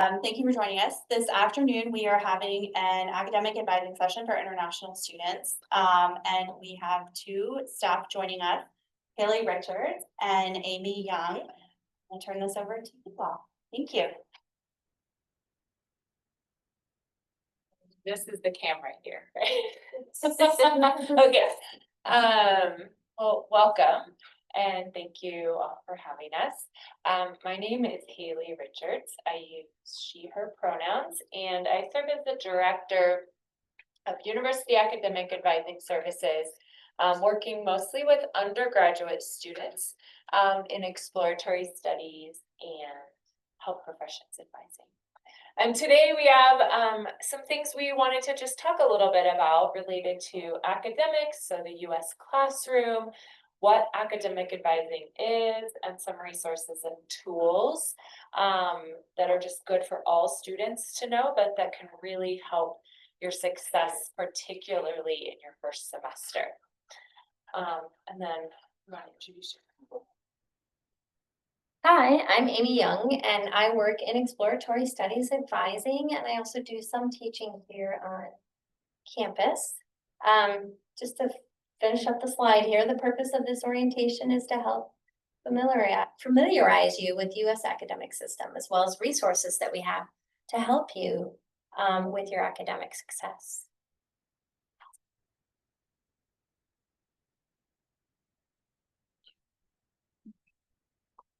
Thank you for joining us. This afternoon, we are having an academic advising session for international students. And we have two staff joining us, Haley Richards and Amy Young. I'll turn this over to you all. Thank you. This is the camera here, right? Okay. Well, welcome and thank you all for having us. My name is Haley Richards. I use she, her pronouns, and I serve as the director of University Academic Advising Services, working mostly with undergraduate students in exploratory studies and health professions advising. And today we have some things we wanted to just talk a little bit about related to academics, so the US classroom, what academic advising is, and some resources and tools that are just good for all students to know, but that can really help your success, particularly in your first semester. And then you want to introduce yourself? Hi, I'm Amy Young, and I work in exploratory studies advising, and I also do some teaching here on campus. Just to finish up the slide here, the purpose of this orientation is to help familiarize you with U.S. academic system, as well as resources that we have to help you with your academic success.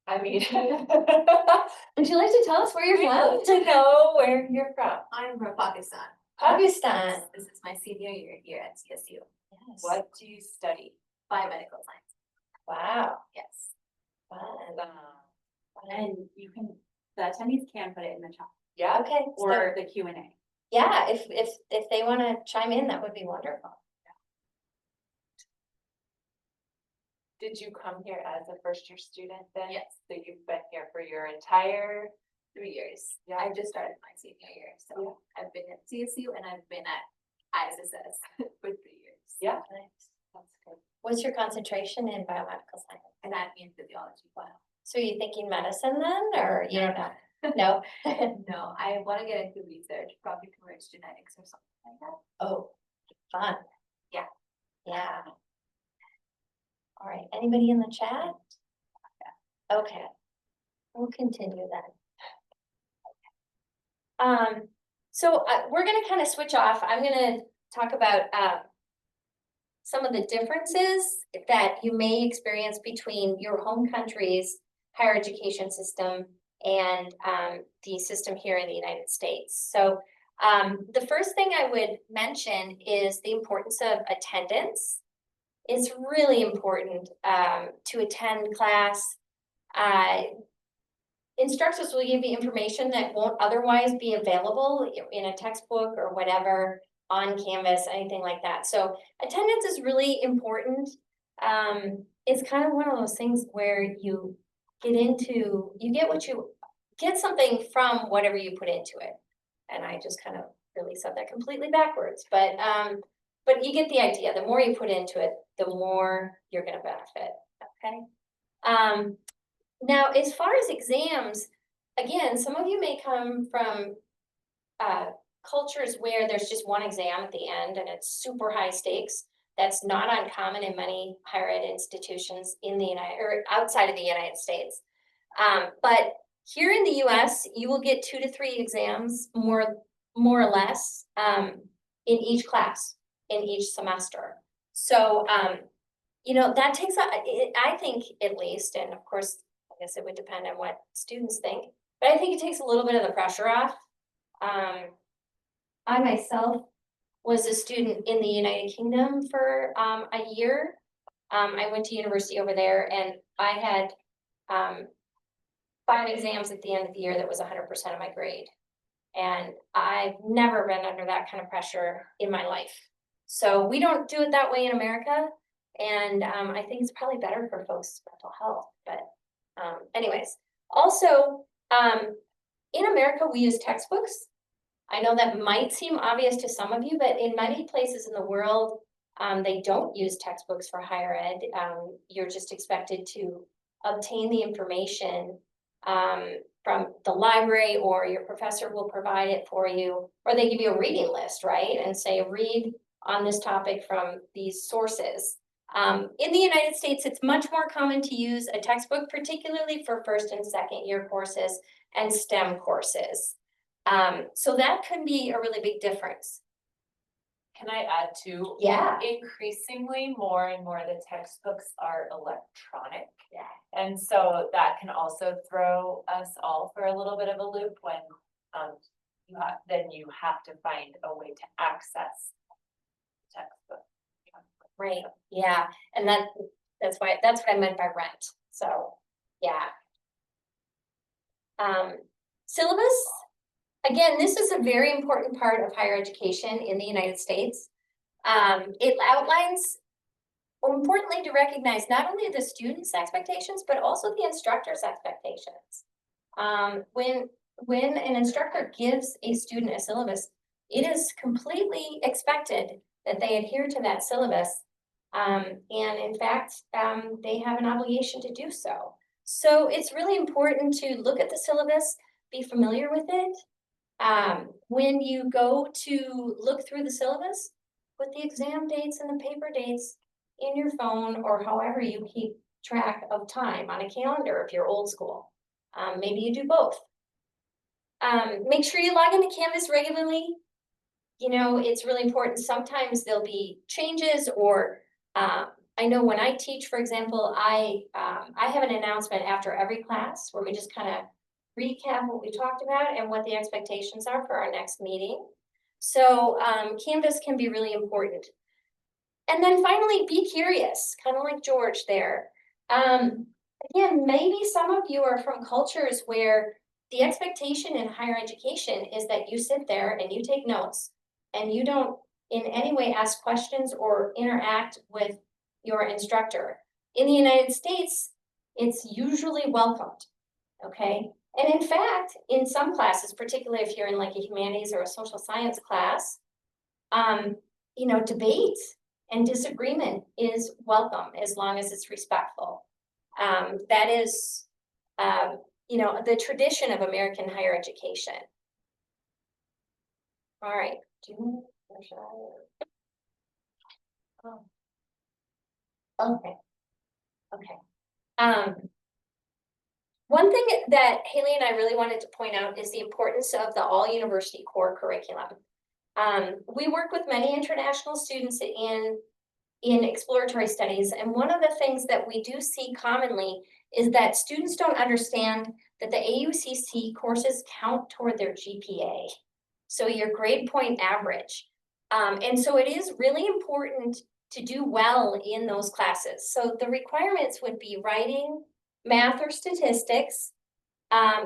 I mean, Would you like to tell us where you're we from? love to know where you're from. I'm from Pakistan. Pakistan. This is my senior year here at CSU. Yes. What do you study? Biomedical science. Wow. Yes. Fun. And you can, the attendees can put it in the chat Yeah. Okay. or the Q&A. Yeah, if they want to chime in, that would be wonderful. Did you come here as a first year student then? Yes. So you've been here for your entire 3 years. Yeah. I just started my senior year. So I've been at CSU and I've been at ISSS for 3 years. Yeah. Nice. That's good. What's your concentration in biomedical science? Anatomy and physiology. Wow. So are you thinking medicine then, or you don't know? No. No, I want to get into research, probably towards genetics or something like that. Oh, fun. Yeah. Yeah. All right, anybody in the chat? Okay, we'll continue then. So we're gonna kind of switch off. I'm gonna talk about some of the differences that you may experience between your home country's higher education system and the system here in the United States. So the first thing I would mention is the importance of attendance. It's really important to attend class. Instructors will give you information that won't otherwise be available in a textbook or whatever on Canvas, anything like that. So attendance is really important. It's kind of one of those things where you get something from whatever you put into it. And I just kind of really said that completely backwards, but you get the idea. The more you put into it, the more you're going to benefit. Okay. Now, as far as exams, again, some of you may come from cultures where there's just one exam at the end and it's super high stakes. That's not uncommon in many higher ed institutions in the outside of the United States. But here in the US, you will get 2 to 3 exams, more or less, in each class, in each semester. So, you know, that takes, I think at least, and of course, I guess it would depend on what students think, but I think it takes a little bit of the pressure off. I myself was a student in the United Kingdom for a year. I went to university over there and I had 5 exams at the end of the year that was 100% of my grade. And I've never been under that kind of pressure in my life. So we don't do it that way in America. And I think it's probably better for folks' mental health. But anyways, also in America, we use textbooks. I know that might seem obvious to some of you, but in many places in the world, they don't use textbooks for higher ed. You're just expected to obtain the information from the library, or your professor will provide it for you, or they give you a reading list, right? And say, read on this topic from these sources. In the United States, it's much more common to use a textbook, particularly for first and second year courses and STEM courses. So that can be a really big difference. Can I add to? Yeah. Increasingly, more and more the textbooks are electronic. Yeah. And so that can also throw us all for a little bit of a loop when, then you have to find a way to access textbook. Right, yeah, and that's what I meant by rent, so, yeah. Syllabus, again, this is a very important part of higher education in the United States. It outlines, or importantly, to recognize not only the students' expectations, but also the instructor's expectations. When an instructor gives a student a syllabus, it is completely expected that they adhere to that syllabus. And in fact, they have an obligation to do so. So it's really important to look at the syllabus, be familiar with it. When you go to look through the syllabus, put the exam dates and the paper dates in your phone, or however you keep track of time on a calendar if you're old school. Maybe you do both. Make sure you log into Canvas regularly. You know, it's really important. Sometimes there'll be changes, or I know when I teach, for example, I have an announcement after every class where we just kind of recap what we talked about and what the expectations are for our next meeting. So Canvas can be really important. And then finally, be curious, kind of like George there. Again, maybe some of you are from cultures where the expectation in higher education is that you sit there and you take notes and you don't in any way ask questions or interact with your instructor. In the United States, it's usually welcomed, okay? And in fact, in some classes, particularly if you're in like a humanities or a social science class, you know, debate and disagreement is welcome as long as it's respectful. That is, you know, the tradition of American higher education. All right. Okay. Okay. One thing that Haley and I really wanted to point out is the importance of the all university core curriculum. We work with many international students in exploratory studies, and one of the things that we do see commonly is that students don't understand that the AUCC courses count toward their GPA, so your grade point average. And so it is really important to do well in those classes. So the requirements would be writing, math or statistics,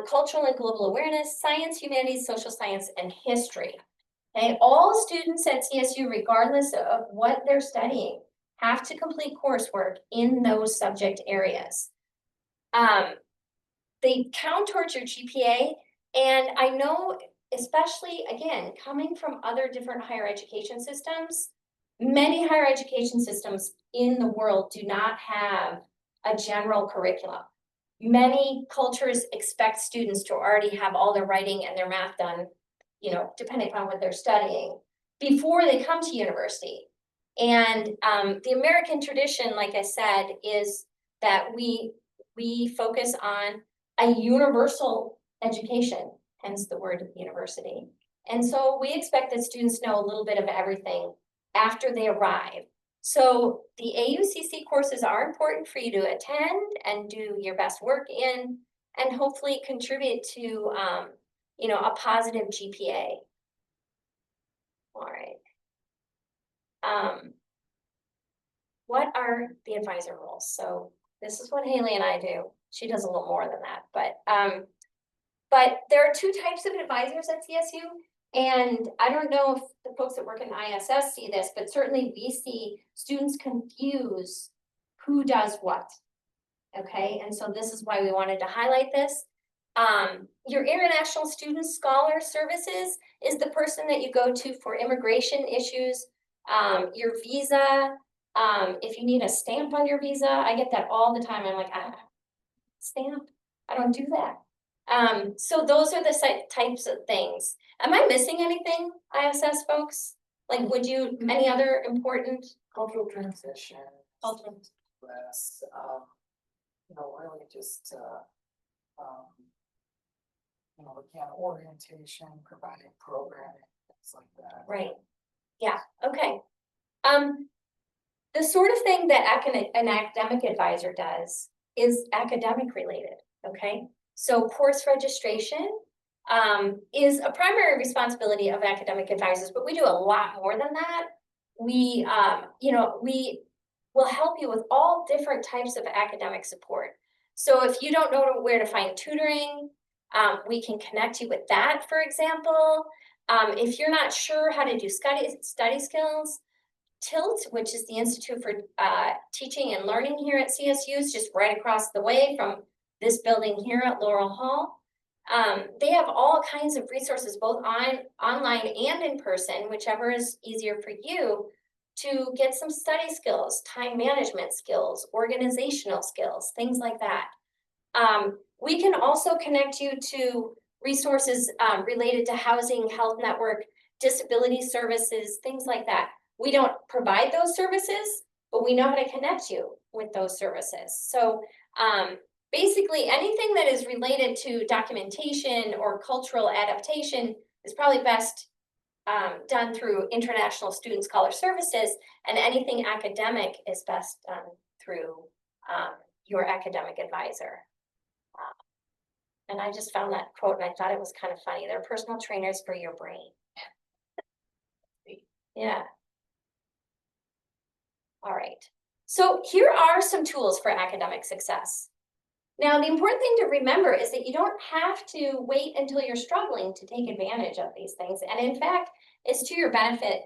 cultural and global awareness, science, humanities, social science, and history. Okay, all students at CSU, regardless of what they're studying, have to complete coursework in those subject areas. They count towards your GPA, and I know, especially, again, coming from other different higher education systems, many higher education systems in the world do not have a general curriculum. Many cultures expect students to already have all their writing and their math done, you know, depending upon what they're studying, before they come to university. And the American tradition, like I said, is that we focus on a universal education, hence the word university. And so we expect that students know a little bit of everything after they arrive. So the AUCC courses are important for you to attend and do your best work in, and hopefully contribute to, you know, a positive GPA. All right. What are the advisor roles? So this is what Haley and I do. She does a little more than that, but there are two types of advisors at CSU. And I don't know if the folks that work in ISS see this, but certainly we see students confuse who does what. Okay, and so this is why we wanted to highlight this. Your International Student Scholar Services is the person that you go to for immigration issues, your visa. If you need a stamp on your visa, I get that all the time. I'm like, stamp? I don't do that. So those are the types of things. Am I missing anything, ISS folks? Like, would you, any other important? Cultural transition. Cultural. Less, really just, again, orientation, providing programming, things like that. Right, yeah, okay. The sort of thing that an academic advisor does is academic related, okay? So course registration is a primary responsibility of academic advisors, but we do a lot more than that. We, we will help you with all different types of academic support. So if you don't know where to find tutoring, we can connect you with that, for example. If you're not sure how to do study skills, TILT, which is the Institute for Teaching and Learning here at CSU, is just right across the way from this building here at Laurel Hall. They have all kinds of resources, both online and in person, whichever is easier for you, to get some study skills, time management skills, organizational skills, things like that. We can also connect you to resources related to housing, health network, disability services, things like that. We don't provide those services, but we know how to connect you with those services. So basically anything that is related to documentation or cultural adaptation is probably best done through International Student Scholar Services, and anything academic is best done through your academic advisor. And I just found that quote and I thought it was kind of funny. They're personal trainers for your brain. Yeah. All right. So here are some tools for academic success. Now, the important thing to remember is that you don't have to wait until you're struggling to take advantage of these things. And in fact, it's to your benefit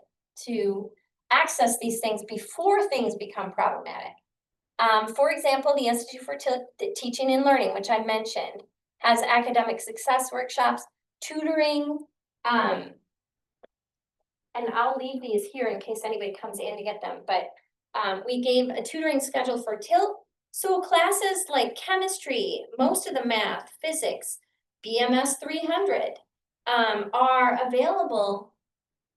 to access these things before things become problematic. For example, the Institute for Teaching and Learning, which I mentioned, has academic success workshops, tutoring, and I'll leave these here in case anybody comes in to get them, but we gave a tutoring schedule for TILT. So classes like chemistry, most of the math, physics, BMS 300 are available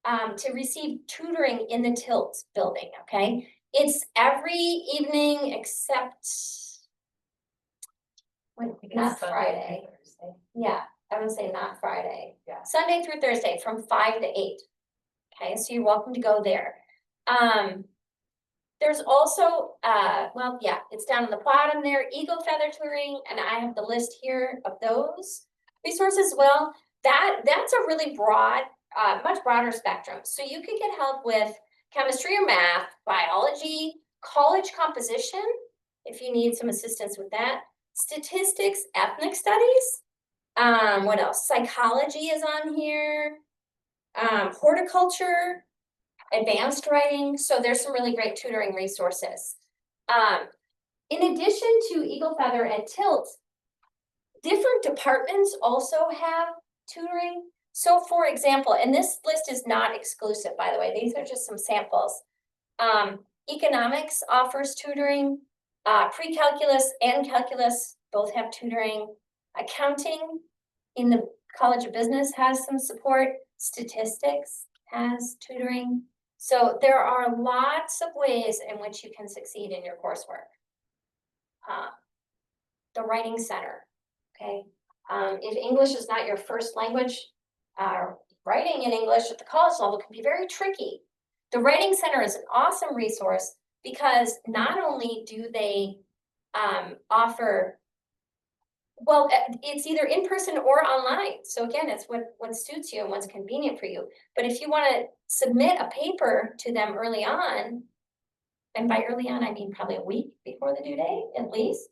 to receive tutoring in the TILT building, okay? It's every evening except, not Friday. Yeah, I would say not Friday. Yeah. Sunday through Thursday from 5 to 8. Okay, so you're welcome to go there. There's also, well, yeah, it's down in the bottom there, Eagle Feather Touring, and I have the list here of those resources as well. That's a really broad, much broader spectrum. So you could get help with chemistry or math, biology, college composition, if you need some assistance with that, statistics, ethnic studies, what else? Psychology is on here, horticulture, advanced writing. So there's some really great tutoring resources. In addition to Eagle Feather and TILT, different departments also have tutoring. So for example, and this list is not exclusive, by the way, these are just some samples. Economics offers tutoring, pre-calculus and calculus both have tutoring. Accounting in the College of Business has some support. Statistics has tutoring. So there are lots of ways in which you can succeed in your coursework. The Writing Center, okay? If English is not your first language, writing in English at the college level can be very tricky. The Writing Center is an awesome resource because not only do they offer, well, it's either in person or online. So again, it's what suits you and what's convenient for you. But if you want to submit a paper to them early on, and by early on, I mean probably a week before the due date, at least,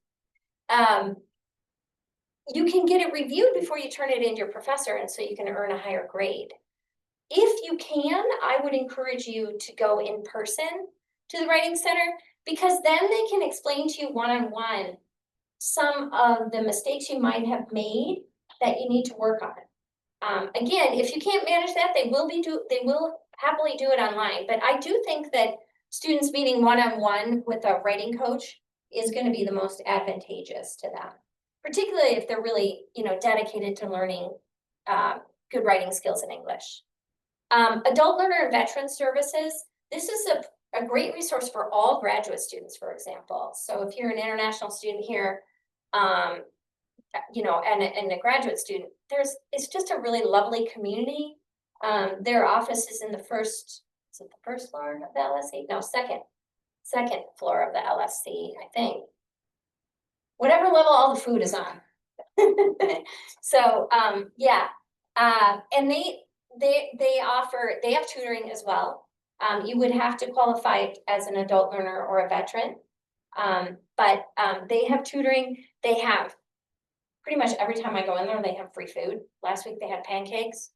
you can get it reviewed before you turn it into your professor, and so you can earn a higher grade. If you can, I would encourage you to go in person to the Writing Center, because then they can explain to you one-on-one some of the mistakes you might have made that you need to work on. Again, if you can't manage that, they will happily do it online. But I do think that students meeting one-on-one with a writing coach is going to be the most advantageous to them. particularly if they're really, dedicated to learning good writing skills in English. Adult learner and veteran services, this is a great resource for all graduate students, for example. So if you're an international student here, and a graduate student, it's just a really lovely community. Their office is in the first, is it the first floor of the LSC? No, second floor of the LSC, I think. Whatever level all the food is on. So, yeah, and they have tutoring as well. You would have to qualify as an adult learner or a veteran. But they have tutoring. They have pretty much every time I go in there, they have free food. Last week they had pancakes.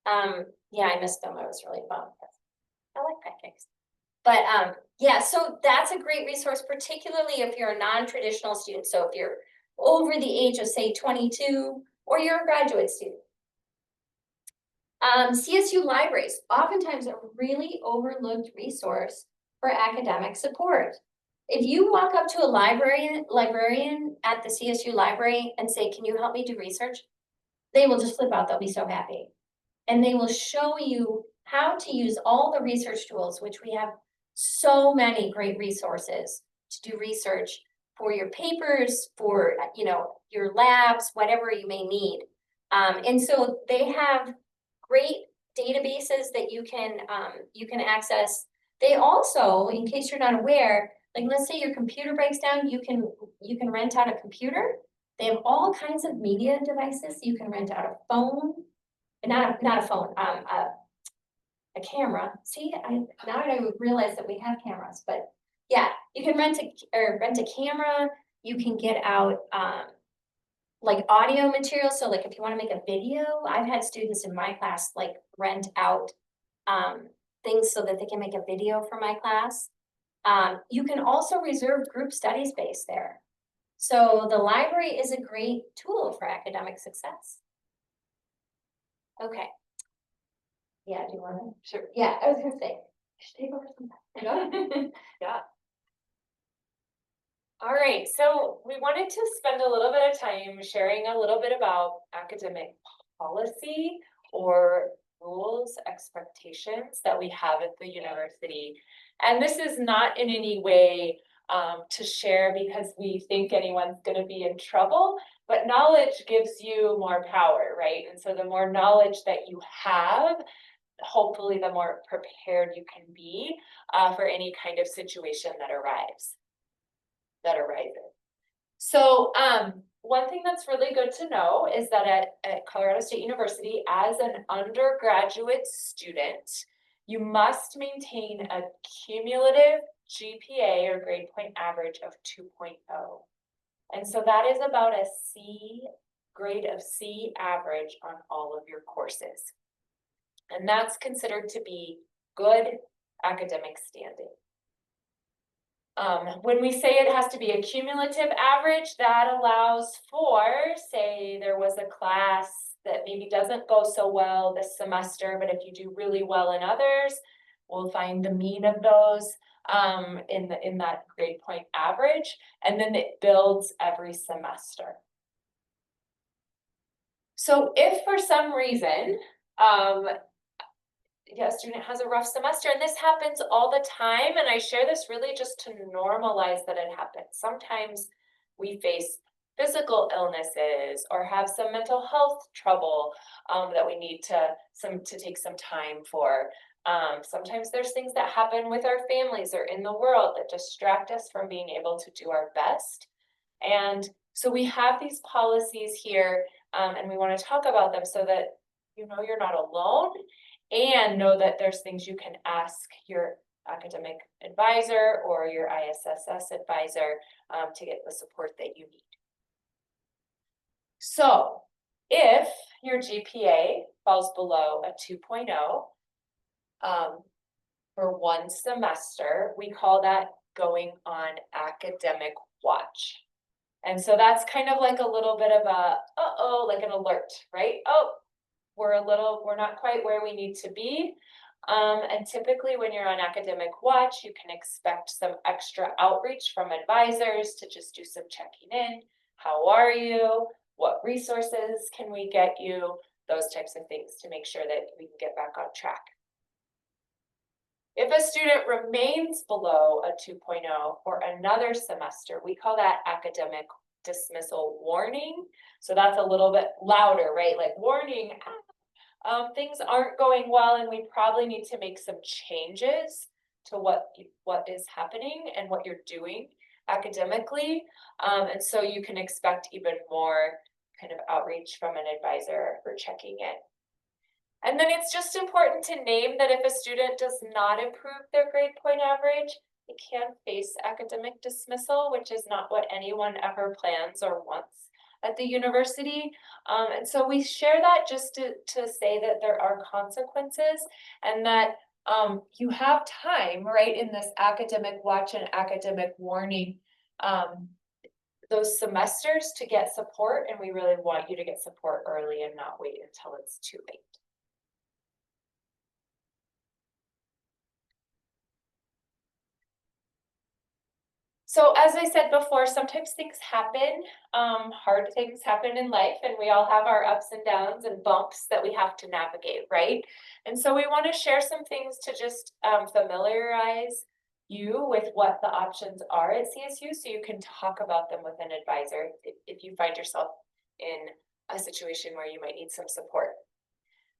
Yeah, I missed them. I was really bummed. I like pancakes. But yeah, so that's a great resource, particularly if you're a non-traditional student. So if you're over the age of, say, 22, or you're a graduate student. CSU libraries, oftentimes a really overlooked resource for academic support. If you walk up to a librarian at the CSU library and say, "Can you help me do research?" They will just flip out. They'll be so happy. And they will show you how to use all the research tools, which we have so many great resources to do research for your papers, for, your labs, whatever you may need. And so they have great databases that you can access. They also, in case you're not aware, like let's say your computer breaks down, you can rent out a computer. They have all kinds of media devices. You can rent out a phone, not a phone, a camera. See, now I realize that we have cameras, but yeah, you can rent a camera. You can get out like audio material. So like if you want to make a video, I've had students in my class like rent out things so that they can make a video for my class. You can also reserve group study space there. So the library is a great tool for academic success. Okay. Yeah, do you want to? Sure. Yeah, I was gonna say, I should take over some. Yeah. All right, so we wanted to spend a little bit of time sharing a little bit about academic policy or rules, expectations that we have at the university. And this is not in any way to share because we think anyone's going to be in trouble, but knowledge gives you more power, right? And so the more knowledge that you have, hopefully the more prepared you can be for any kind of situation that arises. So one thing that's really good to know is that at Colorado State University, as an undergraduate student, you must maintain a cumulative GPA or grade point average of 2.0. And so that is about a grade of C average on all of your courses. And that's considered to be good academic standing. When we say it has to be a cumulative average, that allows for, say, there was a class that maybe doesn't go so well this semester, but if you do really well in others, we'll find the mean of those in that grade point average, and then it builds every semester. So if for some reason, a student has a rough semester, and this happens all the time, and I share this really just to normalize that it happens. Sometimes we face physical illnesses or have some mental health trouble that we need to take some time for. Sometimes there's things that happen with our families or in the world that distract us from being able to do our best. And so we have these policies here, and we want to talk about them so that you know you're not alone, and know that there's things you can ask your academic advisor or your ISSS advisor to get the support that you need. So if your GPA falls below a 2.0 for one semester, we call that going on academic watch. And so that's kind of like a little bit of a, like an alert, right? Oh, we're not quite where we need to be. And typically when you're on academic watch, you can expect some extra outreach from advisors to just do some checking in, how are you? What resources can we get you? Those types of things to make sure that we can get back on track. If a student remains below a 2.0 for another semester, we call that academic dismissal warning. So that's a little bit louder, right? Like warning, things aren't going well and we probably need to make some changes to what is happening and what you're doing academically. And so you can expect even more kind of outreach from an advisor for checking in. And then it's just important to name that if a student does not improve their grade point average, they can face academic dismissal, which is not what anyone ever plans or wants at the university. And so we share that just to say that there are consequences and that you have time, right, in this academic watch and academic warning those semesters to get support, and we really want you to get support early and not wait until it's too late. So as I said before, sometimes things happen, hard things happen in life, and we all have our ups and downs and bumps that we have to navigate, right? And so we want to share some things to just familiarize you with what the options are at CSU so you can talk about them with an advisor if you find yourself in a situation where you might need some support.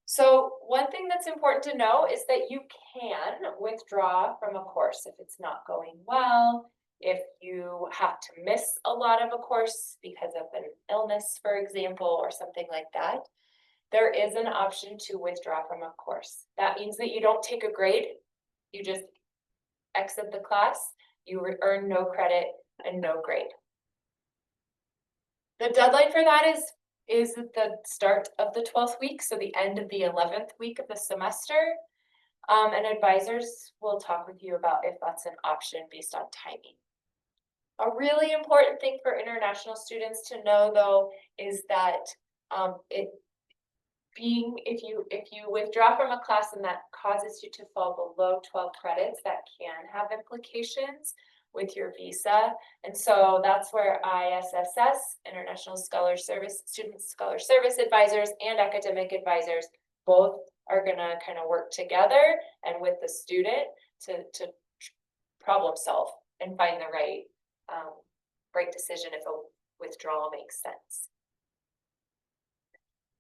So one thing that's important to know is that you can withdraw from a course if it's not going well, if you have to miss a lot of a course because of an illness, for example, or something like that. There is an option to withdraw from a course. That means that you don't take a grade, you just exit the class, you earn no credit and no grade. The deadline for that is the start of the 12th week, so the end of the 11th week of the semester. And advisors will talk with you about if that's an option based on timing. A really important thing for international students to know, though, is that if you withdraw from a class and that causes you to fall below 12 credits, that can have implications with your visa. And so that's where ISSS, International Scholar Service, Student Scholar Service Advisors and academic advisors, both are gonna kind of work together and with the student to problem solve and find the right decision if a withdrawal makes sense.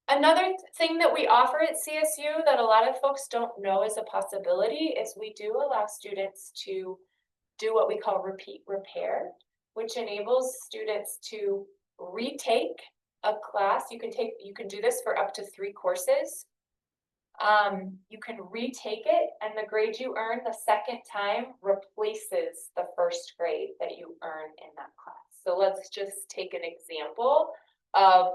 Another thing that we offer at CSU that a lot of folks don't know is a possibility is we do allow students to do what we call repeat repair, which enables students to retake a class. You can do this for up to 3 courses. You can retake it, and the grade you earn the second time replaces the first grade that you earn in that class. So let's just take an example of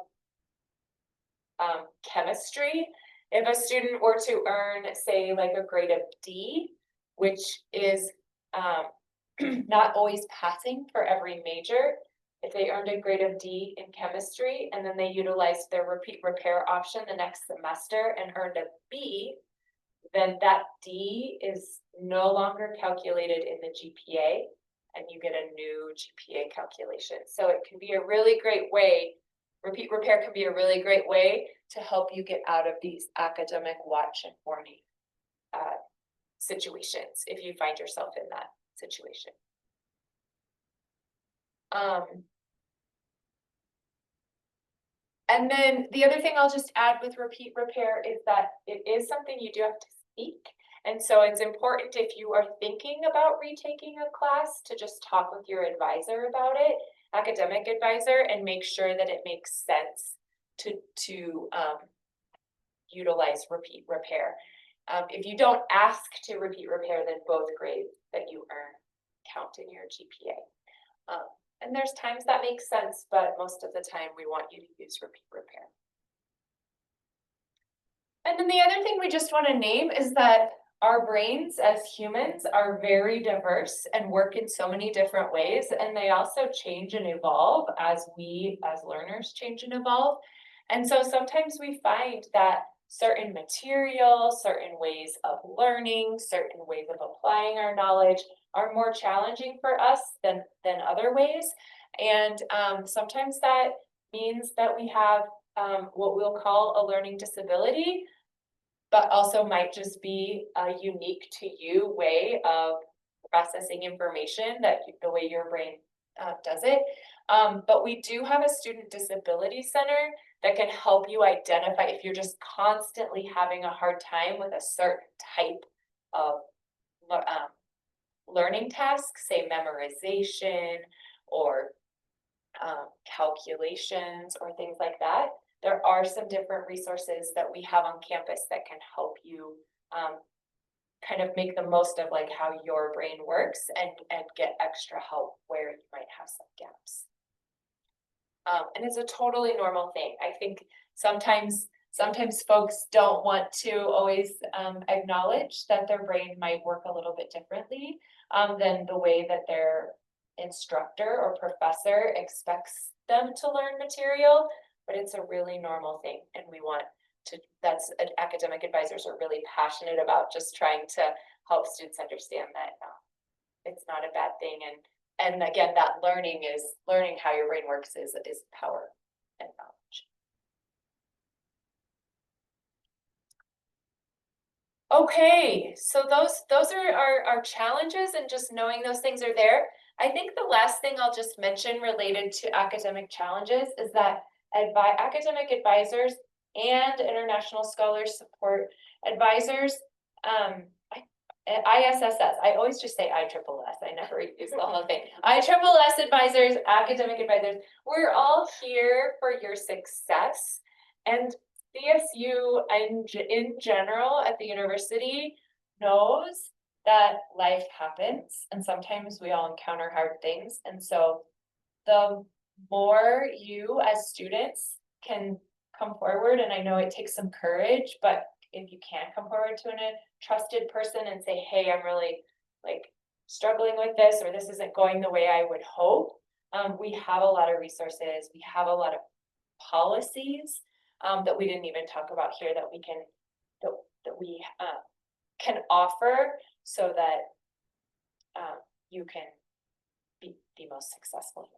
chemistry. If a student were to earn, say, like a grade of D, which is not always passing for every major, if they earned a grade of D in chemistry and then they utilized their repeat repair option the next semester and earned a B, then that D is no longer calculated in the GPA and you get a new GPA calculation. So it can be a really great way, repeat repair can be a really great way to help you get out of these academic watch and warning situations if you find yourself in that situation. And then the other thing I'll just add with repeat repair is that it is something you do have to seek. And so it's important if you are thinking about retaking a class to just talk with your advisor about it, academic advisor, and make sure that it makes sense to utilize repeat repair. If you don't ask to repeat repair, then both grades that you earn count in your GPA. And there's times that makes sense, but most of the time we want you to use repeat repair. And then the other thing we just want to name is that our brains as humans are very diverse and work in so many different ways, and they also change and evolve as we as learners change and evolve. And so sometimes we find that certain material, certain ways of learning, certain ways of applying our knowledge are more challenging for us than other ways. And sometimes that means that we have what we'll call a learning disability, but also might just be a unique to you way of processing information the way your brain does it. But we do have a student disability center that can help you identify if you're just constantly having a hard time with a certain type of learning tasks, say memorization or calculations or things like that. There are some different resources that we have on campus that can help you kind of make the most of like how your brain works and get extra help where you might have some gaps. And it's a totally normal thing. I think sometimes folks don't want to always acknowledge that their brain might work a little bit differently than the way that their instructor or professor expects them to learn material, but it's a really normal thing, and we want to, academic advisors are really passionate about just trying to help students understand that it's not a bad thing, and again, that learning how your brain works is power and knowledge. Okay, so those are our challenges, and just knowing those things are there. I think the last thing I'll just mention related to academic challenges is that academic advisors and international scholar support advisors, ISSS, I always just say ISSS, I never use the whole thing. ISSS advisors, academic advisors, we're all here for your success. And CSU in general at the university knows that life happens and sometimes we all encounter hard things. And so the more you as students can come forward, and I know it takes some courage, but if you can't come forward to a trusted person and say, hey, I'm really like struggling with this, or this isn't going the way I would hope, we have a lot of resources, we have a lot of policies that we didn't even talk about here that we can offer so that you can be the most successful.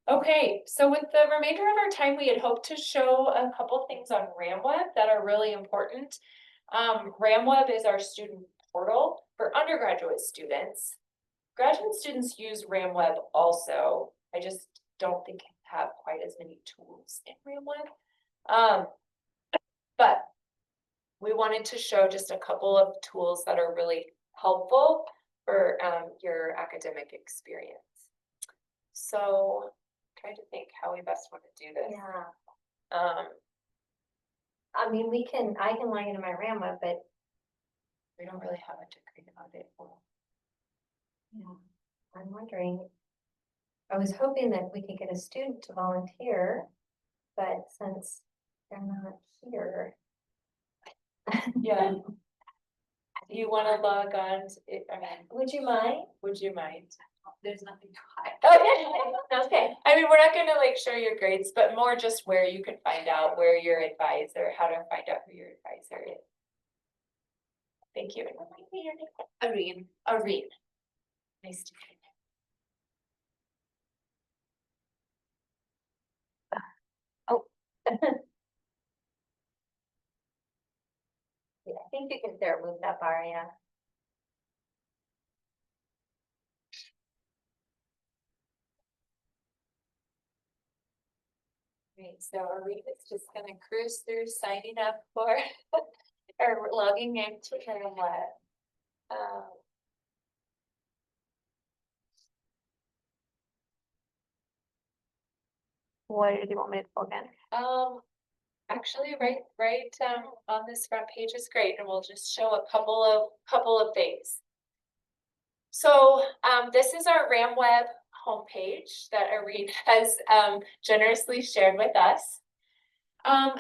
Okay, so with the remainder of our time, we had hoped to show a couple things on RamWeb that are really important. RamWeb is our student portal for undergraduate students. Graduate students use RamWeb also. I just don't think have quite as many tools in RamWeb. But we wanted to show just a couple of tools that are really helpful for your academic experience. So trying to think how we best want to do this. Yeah. I mean, I can log into my RamWeb, but We don't really have a degree about it. yeah, I'm wondering. I was hoping that we could get a student to volunteer, but since they're not here. Yeah. Do you want to log on? Would you mind? Would you mind? There's nothing to hide. Oh, okay. I mean, we're not gonna like show your grades, but more just where you can find out where your advisor, how to find out who your advisor is. Thank you. Irene. Irene. Nice to meet Yeah, I think you can start moving up, Aria. Great, so Arita is just gonna cruise through signing up for or logging into RamWeb. What do you want me to plug in? Actually, right on this front page is great, and we'll just show a couple of things. So this is our RamWeb homepage that Irene has generously shared with us.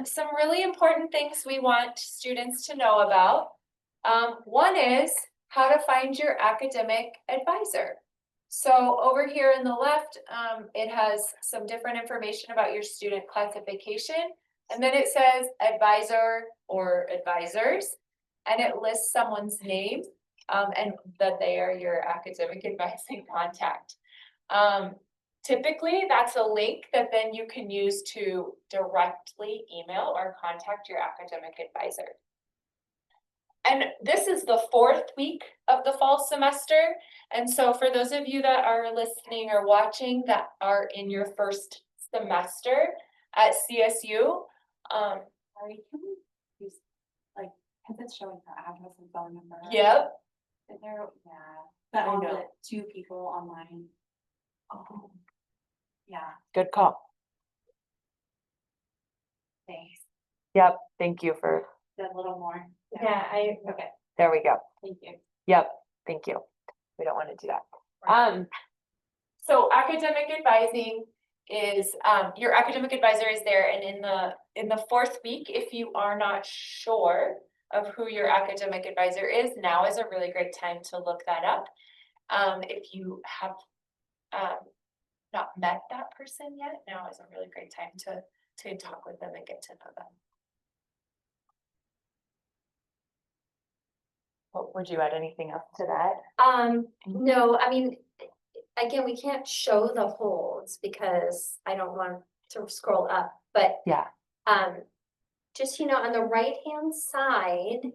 Some really important things we want students to know about. One is how to find your academic advisor. So over here in the left, it has some different information about your student classification. And then it says advisor or advisors, and it lists someone's name. and that they are your academic advising contact. Typically, that's a link that then you can use to directly email or contact your academic advisor. And this is the 4th week of the fall semester. And so for those of you that are listening or watching that are in your first semester at CSU, Sorry, can we use, like, cause it's showing her address and phone number. yep, Is there, yeah, but I all know. the 2 people online. Oh. Yeah, good call. thanks, Yep, thank you for, a little more. Yeah, Okay, there we go. thank you. Yep, thank you. We don't want to do that. So academic advising is, your academic advisor is there, and in the 4th week, if you are not sure of who your academic advisor is, now is a really great time to look that up. If you have, not met that person yet, now is a really great time to talk with them and get to know them. What, would you add anything else to that? No, I mean, again, we can't show the holds because I don't want to scroll up, but Yeah. just, on the right-hand side,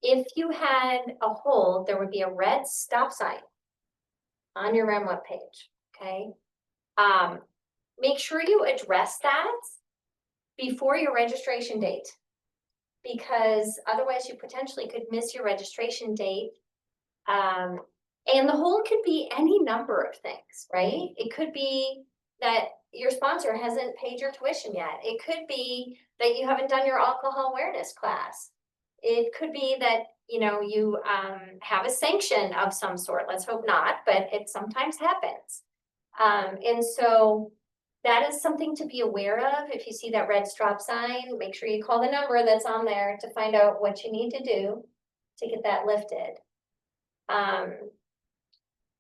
if you had a hold, there would be a red stop sign on your REM webpage, okay? Make sure you address that before your registration date, because otherwise you potentially could miss your registration date. And the hold could be any number of things, right? It could be that your sponsor hasn't paid your tuition yet. It could be that you haven't done your alcohol awareness class. It could be that, you have a sanction of some sort. Let's hope not, but it sometimes happens. And so that is something to be aware of. If you see that red stop sign, make sure you call the number that's on there to find out what you need to do to get that lifted.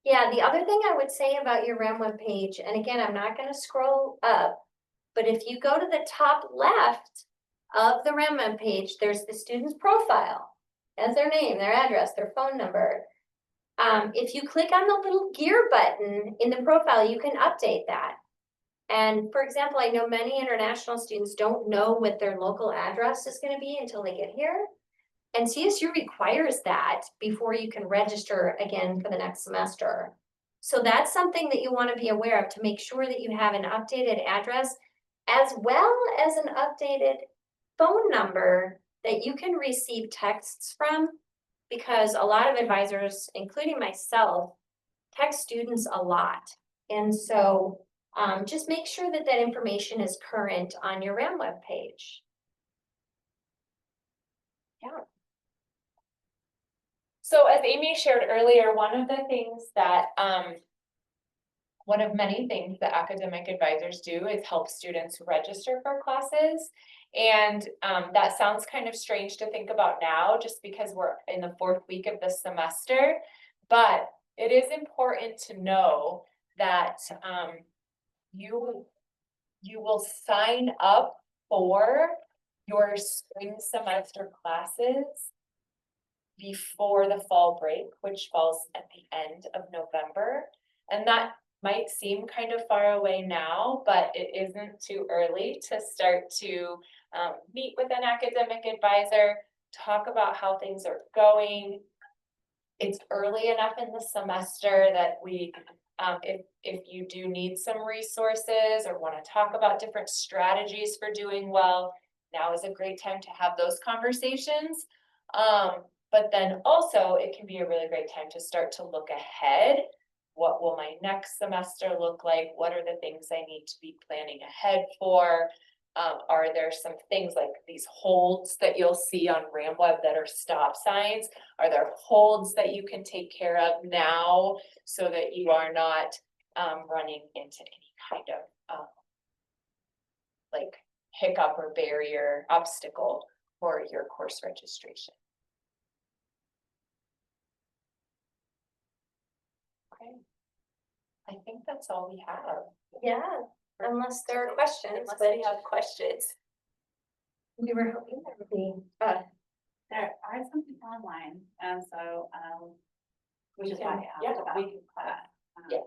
Yeah, the other thing I would say about your REM webpage, and again, I'm not going to scroll up, but if you go to the top left of the REM webpage, there's the student's profile. As their name, their address, their phone number. If you click on the little gear button in the profile, you can update that. And for example, I know many international students don't know what their local address is going to be until they get here. And CSU requires that before you can register again for the next semester. So that's something that you want to be aware of to make sure that you have an updated address as well as an updated phone number that you can receive texts from, because a lot of advisors, including myself, text students a lot. And so just make sure that that information is current on your REM webpage. Yeah. So as Amy shared earlier, one of the things that, one of many things that academic advisors do is help students register for classes. And that sounds kind of strange to think about now, just because we're in the 4th week of the semester. But it is important to know that you will sign up for your spring semester classes before the fall break, which falls at the end of November. And that might seem kind of far away now, but it isn't too early to start to meet with an academic advisor, talk about how things are going. It's early enough in the semester that we, if you do need some resources or want to talk about different strategies for doing well, now is a great time to have those conversations. But then also it can be a really great time to start to look ahead. What will my next semester look like? What are the things I need to be planning ahead for? Are there some things like these holds that you'll see on RamWeb that are stop signs? Are there holds that you can take care of now so that you are not running into any kind of like hiccup or barrier obstacle for your course registration? Okay, I think that's all we have. Yeah, unless there are questions, Unless but we have questions. we were hoping there would be. There are some people online, and so, which is why I Yeah, asked about we can- that. yeah.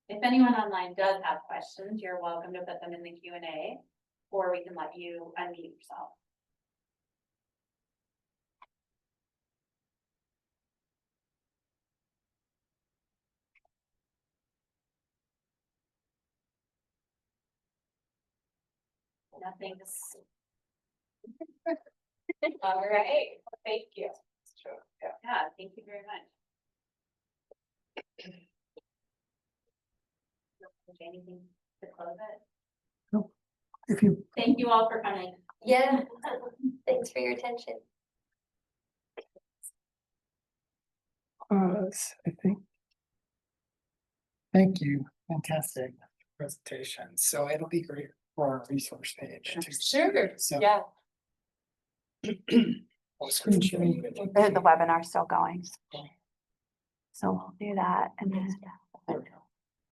If anyone online does have questions, you're welcome to put them in the Q&A, or we can let you unmute yourself. Nothing's. All right, thank you. Yeah, thank you very much. Anything to close it? If you, Thank you all for coming. Yeah, thanks for your attention. I think. Thank you, fantastic presentation, so it'll be great for our resource page too. Sure, So. yeah. I'll screen share you. The webinar's still going. So we'll do that and then.